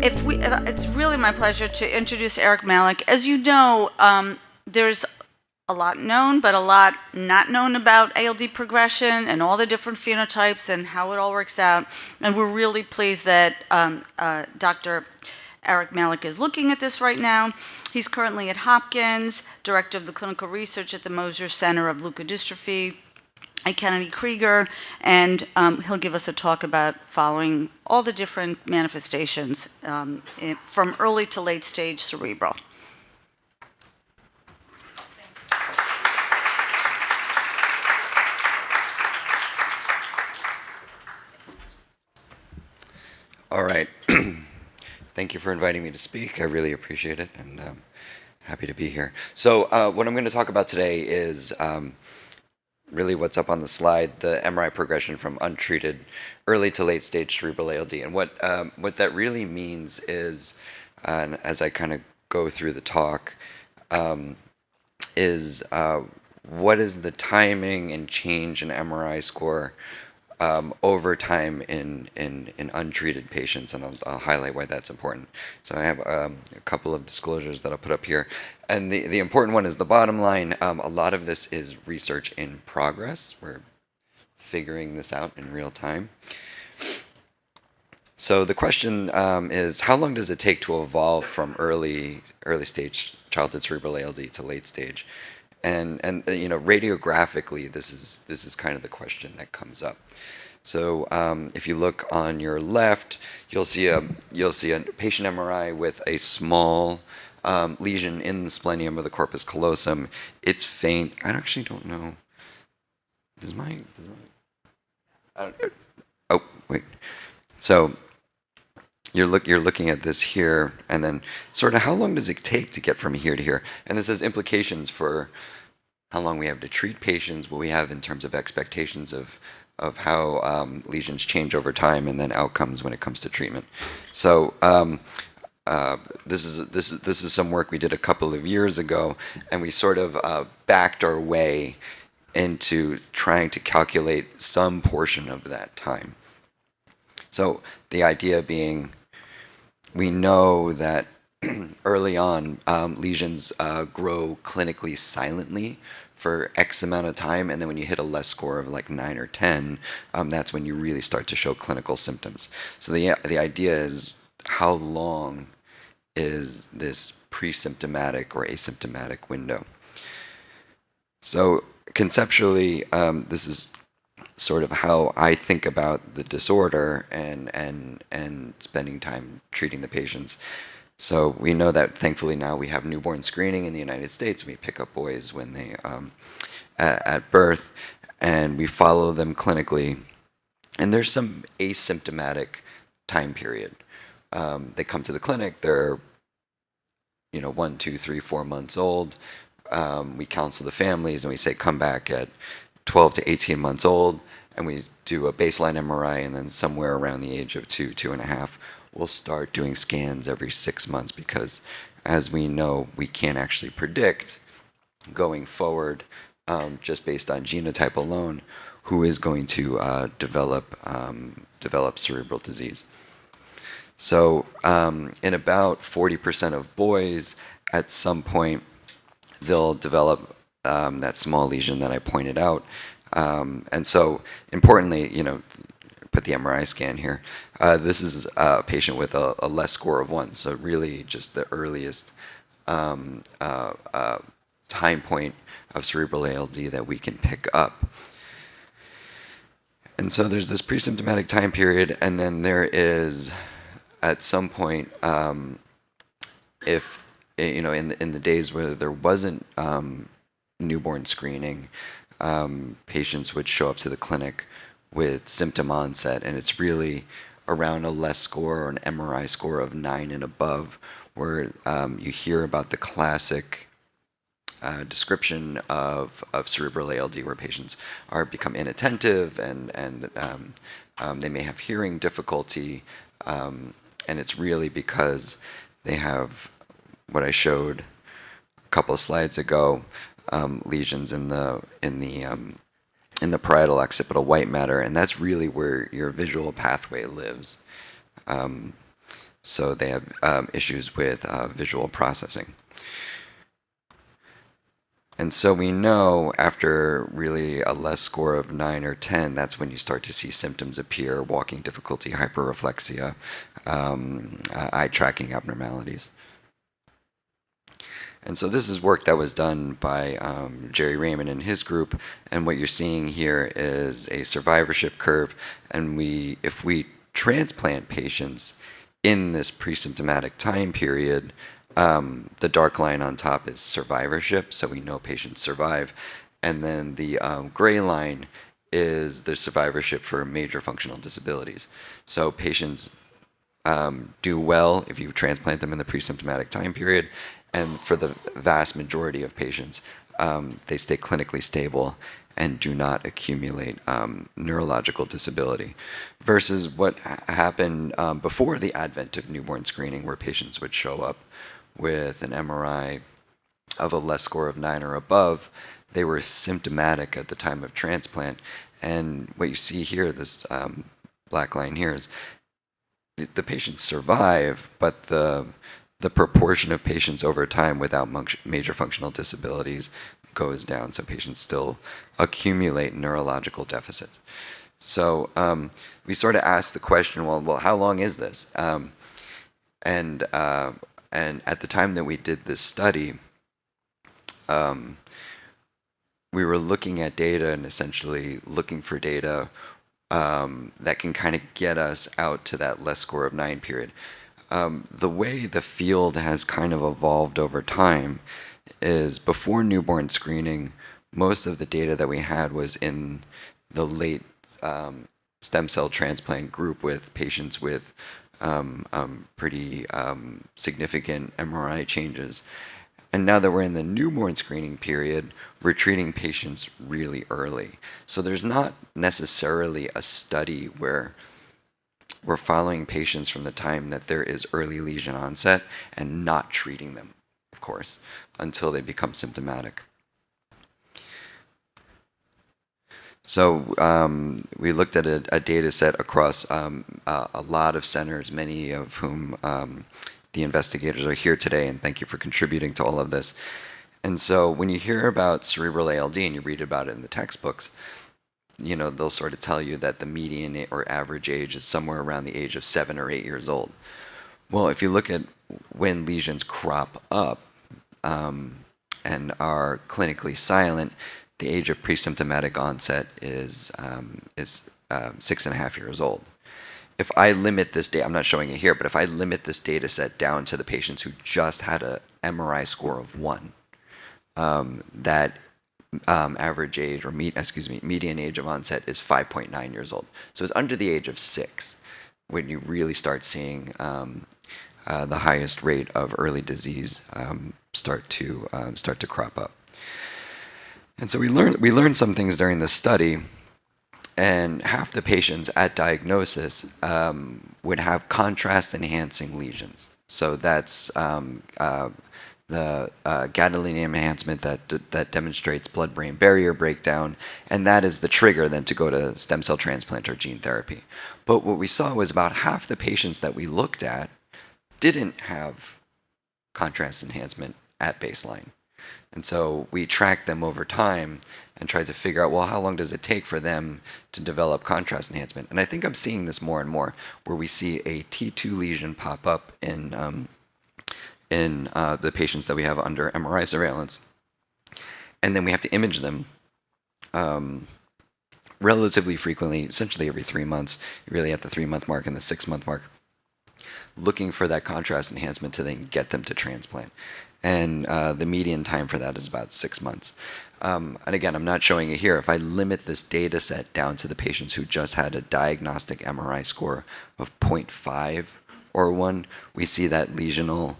It's really my pleasure to introduce Eric Mallack. As you know, there's a lot known, but a lot not known about ALD progression and all the different phenotypes and how it all works out. And we're really pleased that Dr. Eric Mallack is looking at this right now. He's currently at Hopkins, director of the clinical research at the Moser Center of Leukodystrophy at Kennedy Krieger, and he'll give us a talk about following all the different manifestations from early to late stage cerebral. All right. Thank you for inviting me to speak. I really appreciate it, and happy to be here. So what I'm going to talk about today is really what's up on the slide, the MRI progression from untreated early to late stage cerebral ALD. And what that really means is, and as I kind of go through the talk, is what is the timing and change in MRI score over time in untreated patients, and I'll highlight why that's important. So I have a couple of disclosures that I'll put up here. And the important one is the bottom line. A lot of this is research in progress. We're figuring this out in real time. So the question is, how long does it take to evolve from early stage childhood cerebral ALD to late stage? And you know, radiographically, this is kind of the question that comes up. So if you look on your left, you'll see a patient MRI with a small lesion in the splenium of the corpus callosum. It's faint. I actually don't know. Oh, wait. So you're looking at this here, and then sort of how long does it take to get from here to here? And this has implications for how long we have to treat patients, what we have in terms of expectations of how lesions change over time, and then outcomes when it comes to treatment. So this is some work we did a couple of years ago, and we sort of backed our way into trying to calculate some portion of that time. So the idea being, we know that early on, lesions grow clinically silently for X amount of time, and then when you hit a less score of like 9 or 10, that's when you really start to show clinical symptoms. So the idea is, how long is this pre-symptomatic or asymptomatic window? So conceptually, this is sort of how I think about the disorder and spending time treating the patients. So we know that thankfully now we have newborn screening in the United States. We pick up boys when they at birth, and we follow them clinically. And there's some asymptomatic time period. They come to the clinic. They're 1, 2, 3, 4 months old. We counsel the families, and we say come back at 12 to 18 months old, and we do a baseline MRI, and then somewhere around the age of 2, 2.5, we'll start doing scans every 6 months, because as we know, we can't actually predict going forward, just based on genotype alone, who is going to develop cerebral disease. So in about 40% of boys, at some point, they'll develop that small lesion that I pointed out. And so importantly, put the MRI scan here. This is a patient with a less score of 1, so really just the earliest time point of cerebral ALD that we can pick up. And so there's this pre-symptomatic time period, and then there is, at some point, if in the days where there wasn't newborn screening, patients would show up to the clinic with symptom onset, and it's really around a less score or an MRI score of 9 and above, where you hear about the classic description of cerebral ALD, where patients become inattentive and they may have hearing difficulty, and it's really because they have what I showed a couple of slides ago, lesions in the parietal occipital white matter, and that's really where your visual pathway lives. So they have issues with visual processing. And so we know after really a less score of 9 or 10, that's when you start to see symptoms appear: walking difficulty, hyperreflexia, eye tracking abnormalities. And so this is work that was done by Jerry Raymond and his group. And what you're seeing here is a survivorship curve. And if we transplant patients in this pre-symptomatic time period, the dark line on top is survivorship, so we know patients survive. And then the gray line is the survivorship for major functional disabilities. So patients do well if you transplant them in the pre-symptomatic time period. And for the vast majority of patients, they stay clinically stable and do not accumulate neurological disability. Versus what happened before the advent of newborn screening, where patients would show up with an MRI of a less score of 9 or above. They were symptomatic at the time of transplant. And what you see here, this black line here, is the patients survive, but the proportion of patients over time without major functional disabilities goes down. So patients still accumulate neurological deficits. So we sort of asked the question, well, how long is this? And at the time that we did this study, we were looking at data and essentially looking for data that can kind of get us out to that less score of 9 period. The way the field has kind of evolved over time is before newborn screening, most of the data that we had was in the late stem cell transplant group with patients with pretty significant MRI changes. And now that we're in the newborn screening period, we're treating patients really early. So there's not necessarily a study where we're following patients from the time that there is early lesion onset and not treating them, of course, until they become symptomatic. So we looked at a data set across a lot of centers, many of whom the investigators are here today, and thank you for contributing to all of this. And so when you hear about cerebral ALD and you read about it in the textbooks, you know, they'll sort of tell you that the median or average age is somewhere around the age of 7 or 8 years old. Well, if you look at when lesions crop up and are clinically silent, the age of pre-symptomatic onset is 6.5 years old. If I limit this data, I'm not showing it here, but if I limit this data set down to the patients who just had an MRI score of 1, that average age, or median age of onset is 5.9 years old. So it's under the age of 6 when you really start seeing the highest rate of early disease start to crop up. And so we learned some things during this study, and half the patients at diagnosis would have contrast-enhancing lesions. So that's the gadolinium enhancement that demonstrates blood-brain barrier breakdown, and that is the trigger then to go to stem cell transplant or gene therapy. But what we saw was about half the patients that we looked at didn't have contrast enhancement at baseline. And so we tracked them over time and tried to figure out, well, how long does it take for them to develop contrast enhancement? And I think I'm seeing this more and more, where we see a T2 lesion pop up in the patients that we have under MRI surveillance. And then we have to image them relatively frequently, essentially every 3 months, really at the 3-month mark and the 6-month mark, looking for that contrast enhancement to then get them to transplant. And the median time for that is about 6 months. And again, I'm not showing it here. If I limit this data set down to the patients who just had a diagnostic MRI score of 0.5 or 1, we see that lesional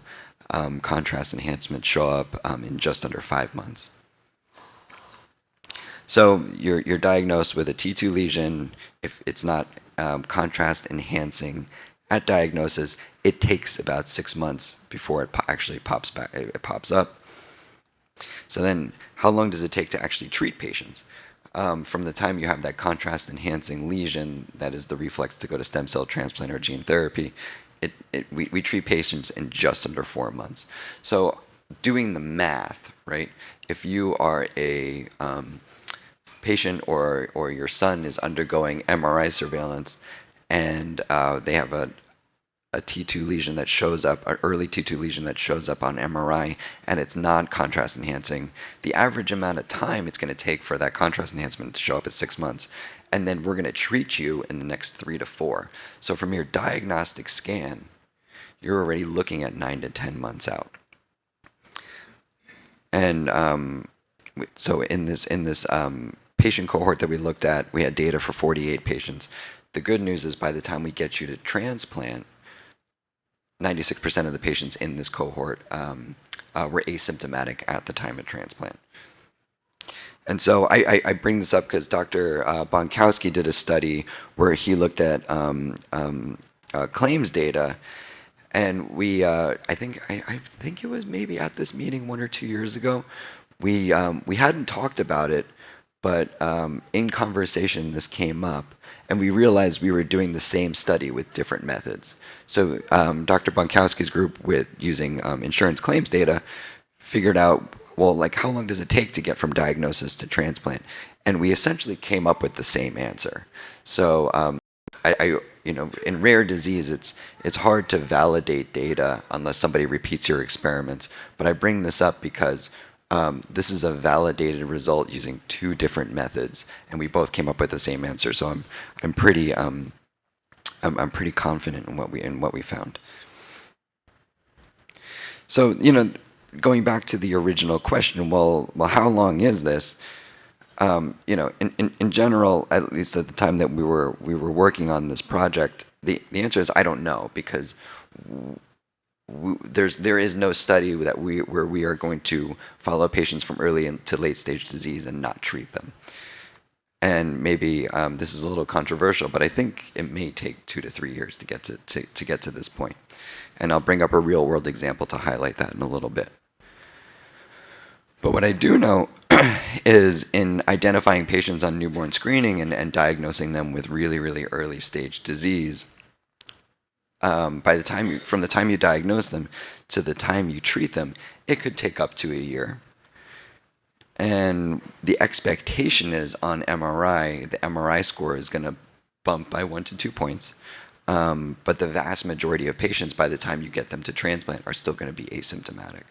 contrast enhancement show up in just under 5 months. So you're diagnosed with a T2 lesion. If it's not contrast enhancing at diagnosis, it takes about 6 months before it actually pops up. So then, how long does it take to actually treat patients? From the time you have that contrast enhancing lesion, that is the reflex to go to stem cell transplant or gene therapy, we treat patients in just under 4 months. So doing the math, right? If you are a patient or your son is undergoing MRI surveillance and they have a T2 lesion that shows up, an early T2 lesion that shows up on MRI, and it's non-contrast enhancing, the average amount of time it's going to take for that contrast enhancement to show up is 6 months. And then we're going to treat you in the next 3 to 4. So from your diagnostic scan, you're already looking at 9 to 10 months out. And so in this patient cohort that we looked at, we had data for 48 patients. The good news is by the time we get you to transplant, 96% of the patients in this cohort were asymptomatic at the time of transplant. And so I bring this up because Dr. Bonkowski did a study where he looked at claims data, and I think it was maybe at this meeting 1 or 2 years ago. We hadn't talked about it, but in conversation this came up, and we realized we were doing the same study with different methods. So Dr. Bonkowski's group, with using insurance claims data, figured out, well, like, how long does it take to get from diagnosis to transplant? And we essentially came up with the same answer. So in rare disease, it's hard to validate data unless somebody repeats your experiments. But I bring this up because this is a validated result using 2 different methods, and we both came up with the same answer. So I'm pretty confident in what we found. So going back to the original question, well, how long is this? In general, at least at the time that we were working on this project, the answer is I don't know, because there is no study where we are going to follow patients from early to late stage disease and not treat them. And maybe this is a little controversial, but I think it may take 2 to 3 years to get to this point. And I'll bring up a real world example to highlight that in a little bit. But what I do know is in identifying patients on newborn screening and diagnosing them with really, really early stage disease, from the time you diagnose them to the time you treat them, it could take up to a year. And the expectation is on MRI, the MRI score is going to bump by 1 to 2 points. But the vast majority of patients, by the time you get them to transplant, are still going to be asymptomatic.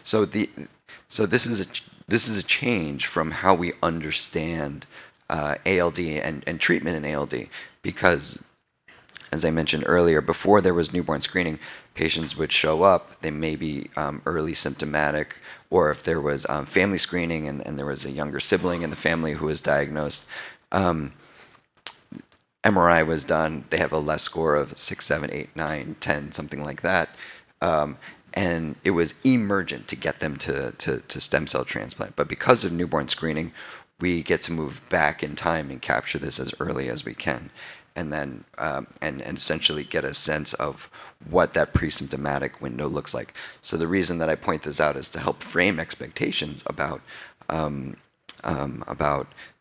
So this is a change from how we understand ALD and treatment in ALD, because, as I mentioned earlier, before there was newborn screening, patients would show up, they may be early symptomatic, or if there was family screening and there was a younger sibling in the family who was diagnosed, MRI was done, they have a less score of 6, 7, 8, 9, 10, something like that. And it was emergent to get them to stem cell transplant. But because of newborn screening, we get to move back in time and capture this as early as we can, and then and essentially get a sense of what that pre-symptomatic window looks like. So the reason that I point this out is to help frame expectations about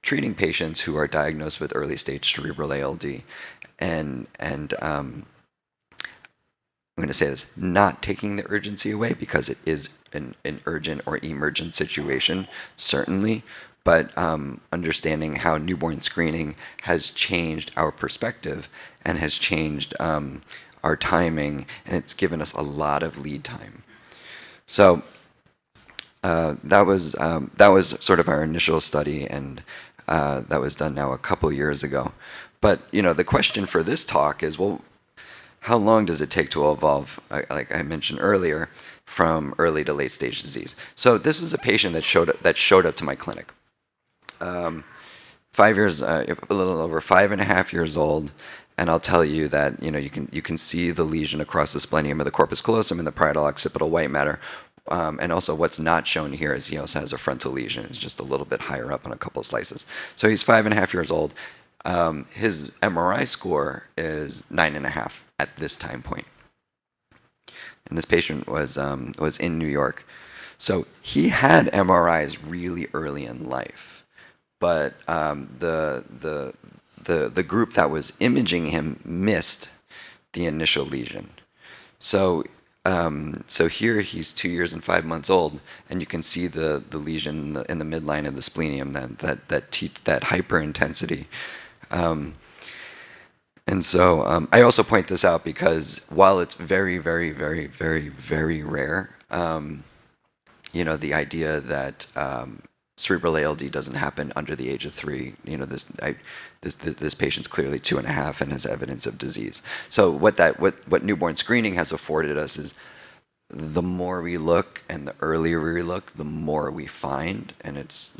treating patients who are diagnosed with early stage cerebral ALD, and I'm going to say this, not taking the urgency away, because it is an urgent or emergent situation, certainly, but understanding how newborn screening has changed our perspective and has changed our timing, and it's given us a lot of lead time. So that was sort of our initial study, and that was done now a couple years ago. But the question for this talk is, well, how long does it take to evolve, like I mentioned earlier, from early to late stage disease? So this is a patient that showed up to my clinic. 5 years, a little over 5.5 years old, and I'll tell you that you can see the lesion across the splenium of the corpus callosum and the parietal occipital white matter. And also what's not shown here is he also has a frontal lesion. It's just a little bit higher up on a couple of slices. So he's 5.5 years old. His MRI score is 9.5 at this time point. And this patient was in New York. So he had MRIs really early in life, but the group that was imaging him missed the initial lesion. So, so here he's 2 years and 5 months old, and you can see the lesion in the midline of the splenium, that hyperintensity. And so I also point this out because while it's very, very, very, very, very rare, the idea that cerebral ALD doesn't happen under the age of 3, this patient's clearly 2.5 and has evidence of disease. So what newborn screening has afforded us is the more we look and the earlier we look, the more we find, and it's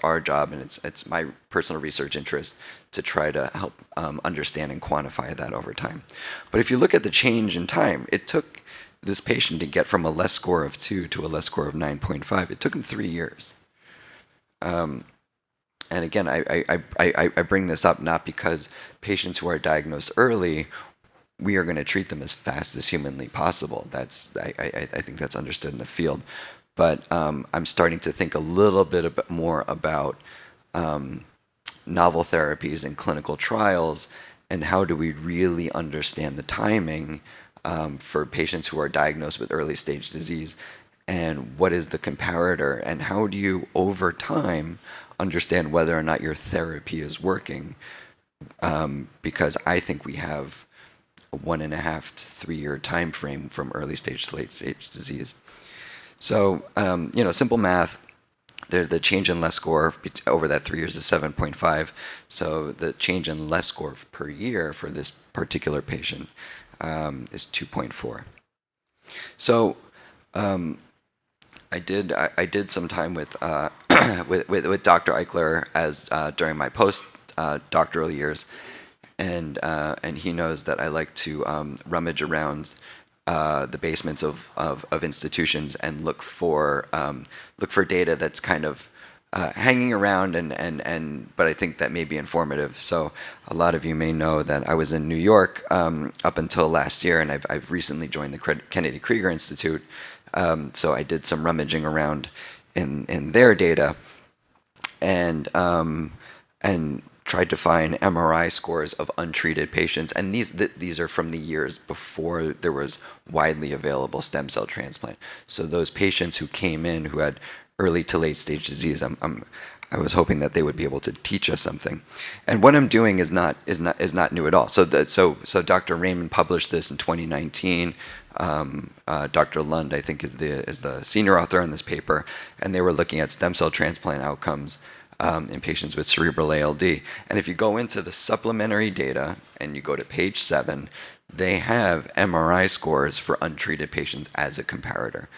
our job, and it's my personal research interest to try to help understand and quantify that over time. But if you look at the change in time, it took this patient to get from a less score of 2 to a less score of 9.5. It took him 3 years. And again, I bring this up not because patients who are diagnosed early, we are going to treat them as fast as humanly possible. I think that's understood in the field. But I'm starting to think a little bit more about novel therapies and clinical trials, and how do we really understand the timing for patients who are diagnosed with early stage disease, and what is the comparator, and how do you, over time, understand whether or not your therapy is working? Because I think we have a 1.5 to 3 year time frame from early stage to late stage disease. So, simple math. The change in less score over that 3 years is 7.5. So the change in less score per year for this particular patient is 2.4. So I did some time with with Dr. Eichler as during my doctoral years, and he knows that I like to rummage around the basements of institutions and look for data that's kind of hanging around, but I think that may be informative. So a lot of you may know that I was in New York up until last year, and I've recently joined the Kennedy Krieger Institute. So I did some rummaging around in their data, and tried to find MRI scores of untreated patients, and these are from the years before there was widely available stem cell transplant. So those patients who came in who had early to late stage disease, I was hoping that they would be able to teach us something. And what I'm doing is not new at all. So Dr. Raymond published this in 2019. Dr. Lund, I think, is the senior author on this paper, and they were looking at stem cell transplant outcomes in patients with cerebral ALD. And if you go into the supplementary data and you go to page 7, they have MRI scores for untreated patients as a comparator.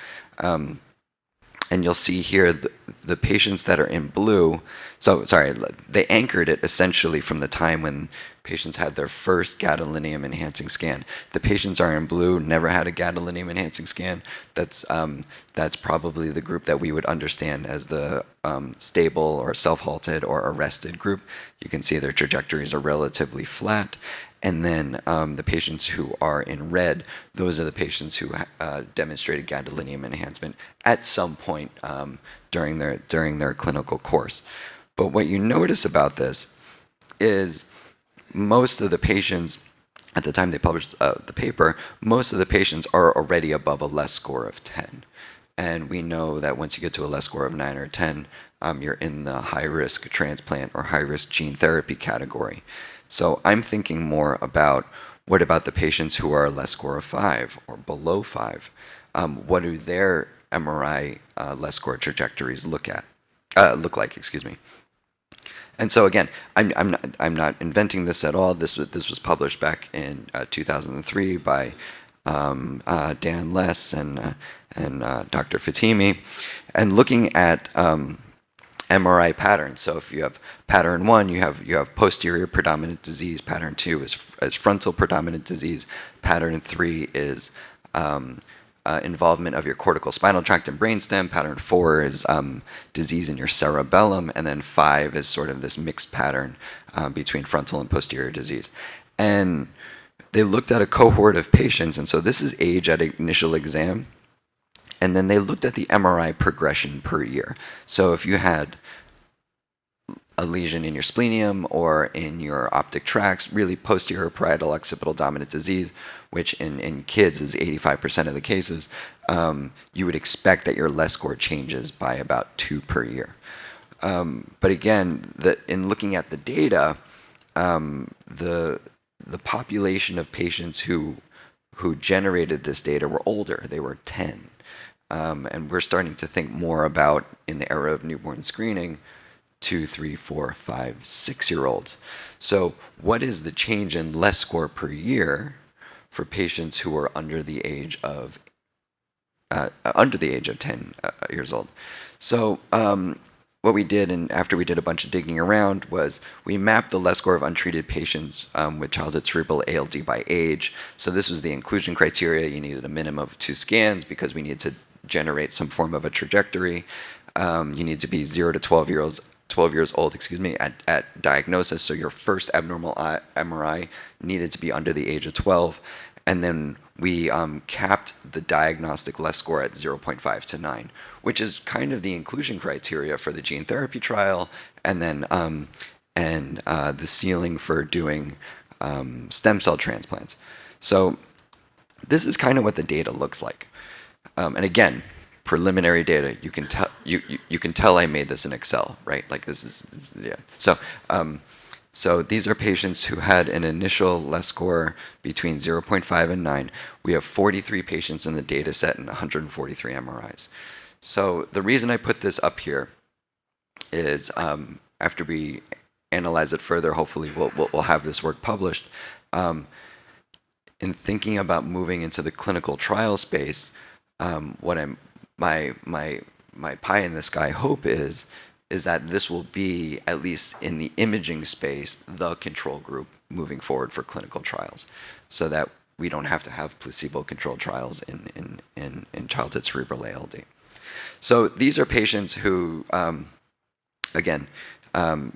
And you'll see here the patients that are in blue. So, sorry, they anchored it essentially from the time when patients had their first gadolinium enhancing scan. The patients are in blue, never had a gadolinium enhancing scan. That's probably the group that we would understand as the stable or self-halted or arrested group. You can see their trajectories are relatively flat. And then the patients who are in red, those are the patients who demonstrated gadolinium enhancement at some point during their clinical course. But what you notice about this is most of the patients, at the time they published the paper, most of the patients are already above a less score of 10. And we know that once you get to a less score of 9 or 10, you're in the high-risk transplant or high-risk gene therapy category. So I'm thinking more about, what about the patients who are less score of 5 or below 5? What do their MRI less score trajectories look like? Excuse me. And so again, I'm not inventing this at all. This was published back in 2003 by Dan Less and Dr. Fatimi, and looking at MRI patterns. So if you have pattern 1, you have posterior predominant disease. Pattern 2 is frontal predominant disease. Pattern 3 is involvement of your cortical spinal tract and brainstem. Pattern 4 is disease in your cerebellum, and then 5 is sort of this mixed pattern between frontal and posterior disease. And they looked at a cohort of patients, and so this is age at initial exam. And then they looked at the MRI progression per year. So if you had a lesion in your splenium or in your optic tracts, really posterior parietal occipital dominant disease, which in kids is 85% of the cases, you would expect that your LES score changes by about 2 per year. But again, in looking at the data, the population of patients who generated this data were older. They were 10. And we're starting to think more about, in the era of newborn screening, 2, 3, 4, 5, 6-year-olds. So what is the change in LES score per year for patients who are under the age of 10 years old? So what we did, and after we did a bunch of digging around, was we mapped the LES score of untreated patients with childhood cerebral ALD by age. So this was the inclusion criteria. You needed a minimum of 2 scans because we needed to generate some form of a trajectory. You need to be 0 to 12 years old, at diagnosis. So your first abnormal MRI needed to be under the age of 12. And then we capped the diagnostic LES score at 0.5 to 9, which is kind of the inclusion criteria for the gene therapy trial, and then the ceiling for doing stem cell transplants. So this is kind of what the data looks like. And again, preliminary data. You can tell you can tell I made this in Excel, right? Like this is yeah. So these are patients who had an initial LES score between 0.5 and 9. We have 43 patients in the data set and 143 MRIs. So the reason I put this up here is after we analyze it further, hopefully we'll have this work published. In thinking about moving into the clinical trial space, my pie in the sky hope is that this will be, at least in the imaging space, the control group moving forward for clinical trials, so that we don't have to have placebo-controlled trials in childhood cerebral ALD. So these are patients who, again,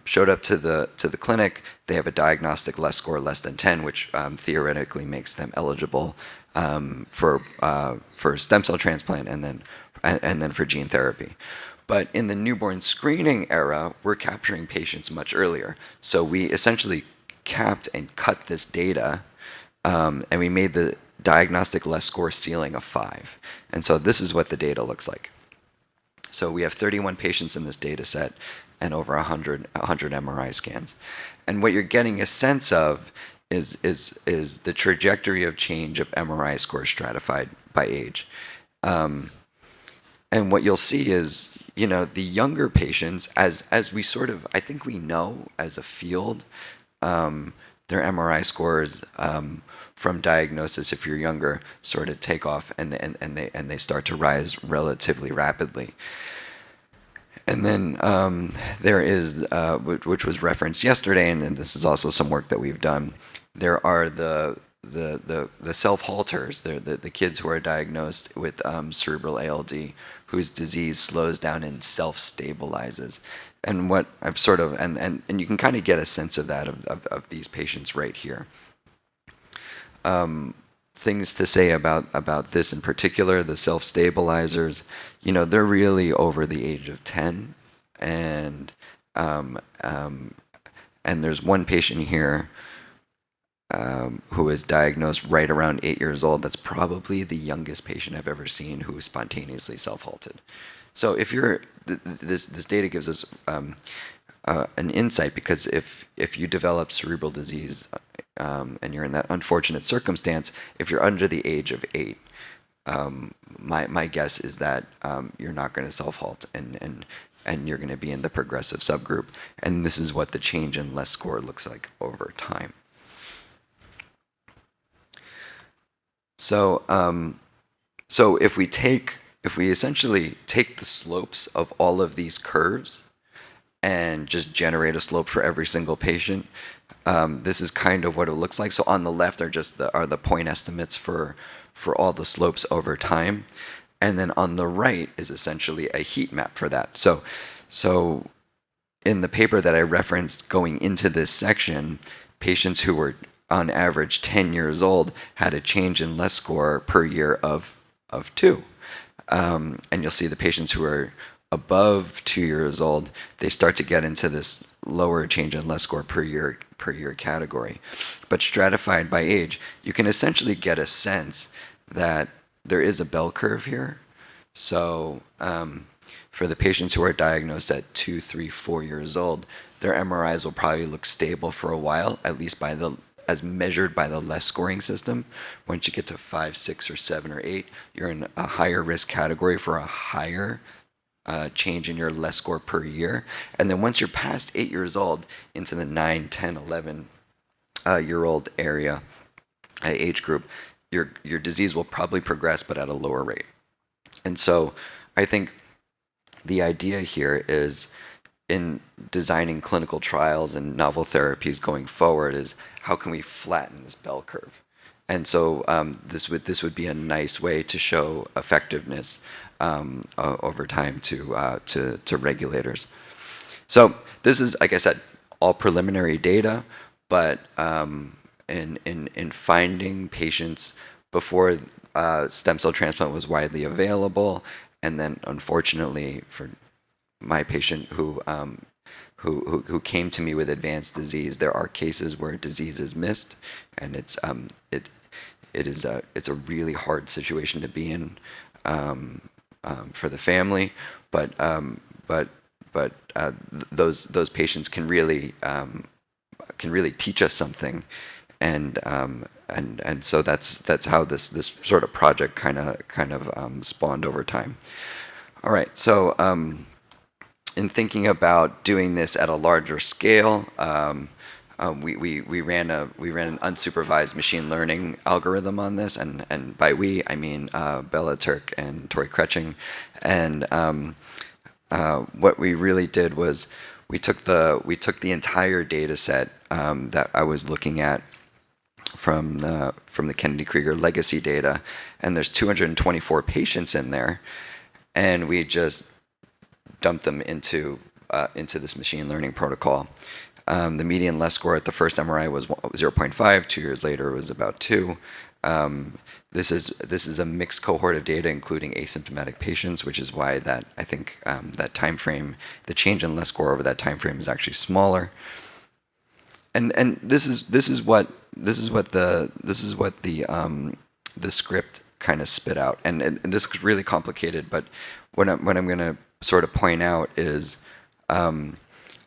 showed up to the clinic. They have a diagnostic LES score less than 10, which theoretically makes them eligible for stem cell transplant and then for gene therapy. But in the newborn screening era, we're capturing patients much earlier. So we essentially capped and cut this data, and we made the diagnostic LES score ceiling of 5. And so this is what the data looks like. So we have 31 patients in this data set and over 100 MRI scans. And what you're getting a sense of is the trajectory of change of MRI scores stratified by age. And what you'll see is, the younger patients, as we sort of, I think we know as a field, their MRI scores from diagnosis, if you're younger, sort of take off and they start to rise relatively rapidly. And then there is, which was referenced yesterday, and this is also some work that we've done. There are the self-halters, the kids who are diagnosed with cerebral ALD, whose disease slows down and self-stabilizes. And what I've sort of, and you can kind of get a sense of that of these patients right here. Things to say about this in particular, the self-stabilizers, they're really over the age of 10. And there's one patient here who was diagnosed right around 8 years old. That's probably the youngest patient I've ever seen who spontaneously self-halted. So if you're, this data gives us an insight, because if you develop cerebral disease and you're in that unfortunate circumstance, if you're under the age of 8, my guess is that you're not going to self-halt and you're going to be in the progressive subgroup. And this is what the change in LES score looks like over time. So, if we essentially take the slopes of all of these curves and just generate a slope for every single patient, this is kind of what it looks like. So on the left are just the point estimates for all the slopes over time, and then on the right is essentially a heat map for that. So in the paper that I referenced going into this section, patients who were on average 10 years old had a change in LES score per year of 2. And you'll see the patients who are above 2 years old, they start to get into this lower change in less score per year category. But stratified by age, you can essentially get a sense that there is a bell curve here. So for the patients who are diagnosed at 2, 3, 4 years old, their MRIs will probably look stable for a while, at least as measured by the less scoring system. Once you get to 5, 6, or 7, or 8, you're in a higher risk category for a higher change in your less score per year. And then once you're past 8 years old into the 9, 10, 11 year old age group, your disease will probably progress, but at a lower rate. And so I think the idea here is, in designing clinical trials and novel therapies going forward, is how can we flatten this bell curve? And so this would be a nice way to show effectiveness over time to regulators. So this is, like I said, all preliminary data, but in finding patients before stem cell transplant was widely available, and then unfortunately for my patient who came to me with advanced disease, there are cases where disease is missed, and it's a really hard situation to be in for the family, but those patients can really teach us something, and so that's how this sort of project kind of spawned over time. All right, so in thinking about doing this at a larger scale, we ran an unsupervised machine learning algorithm on this, and by we I mean Bella Turk and Tori Kretching, and what we really did was we took the entire data set that I was looking at from the Kennedy Krieger legacy data, and there's 224 patients in there, and we just dumped them into this machine learning protocol. The median less score at the first MRI was 0.5. 2 years later, it was about 2. This is a mixed cohort of data, including asymptomatic patients, which is why that I think that time frame, the change in less score over that time frame, is actually smaller. And this is what the script kind of spit out. And this is really complicated, but what I'm going to sort of point out is on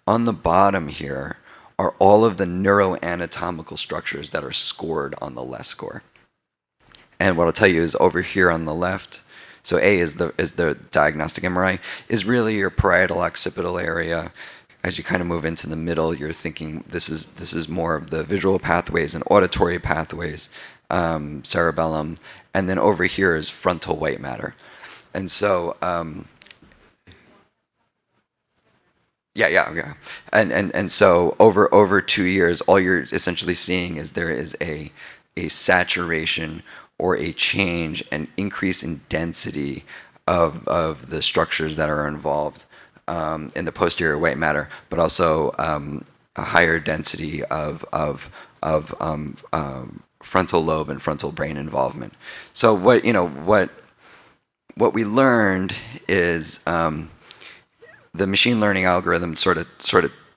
the bottom here are all of the neuroanatomical structures that are scored on the less score. And what I'll tell you is over here on the left, so A is the diagnostic MRI, is really your parietal occipital area. As you kind of move into the middle, you're thinking this is more of the visual pathways and auditory pathways, cerebellum, and then over here is frontal white matter. And so yeah. And so over 2 years, all you're essentially seeing is there is a saturation or a change, an increase in density of the structures that are involved in the posterior white matter, but also a higher density of frontal lobe and frontal brain involvement. So what we learned is the machine learning algorithm sort of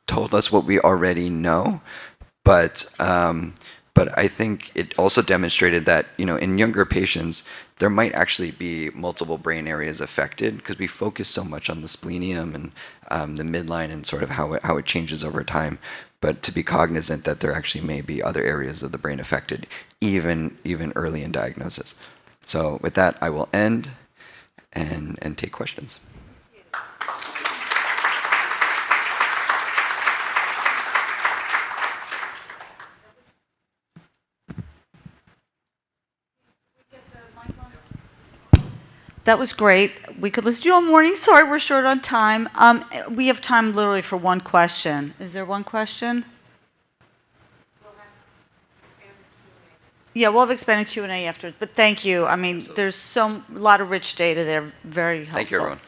told us what we already know, but I think it also demonstrated that in younger patients there might actually be multiple brain areas affected, because we focus so much on the splenium and the midline and sort of how it changes over time. But to be cognizant that there actually may be other areas of the brain affected, even early in diagnosis. So with that, I will end and take questions. That was great. We could listen to you all morning. Sorry, we're short on time. We have time literally for one question. Is there one question? Yeah, we'll have expanded Q&A afterwards. But thank you. I mean, there's a lot of rich data there. Very helpful. Thank you, everyone.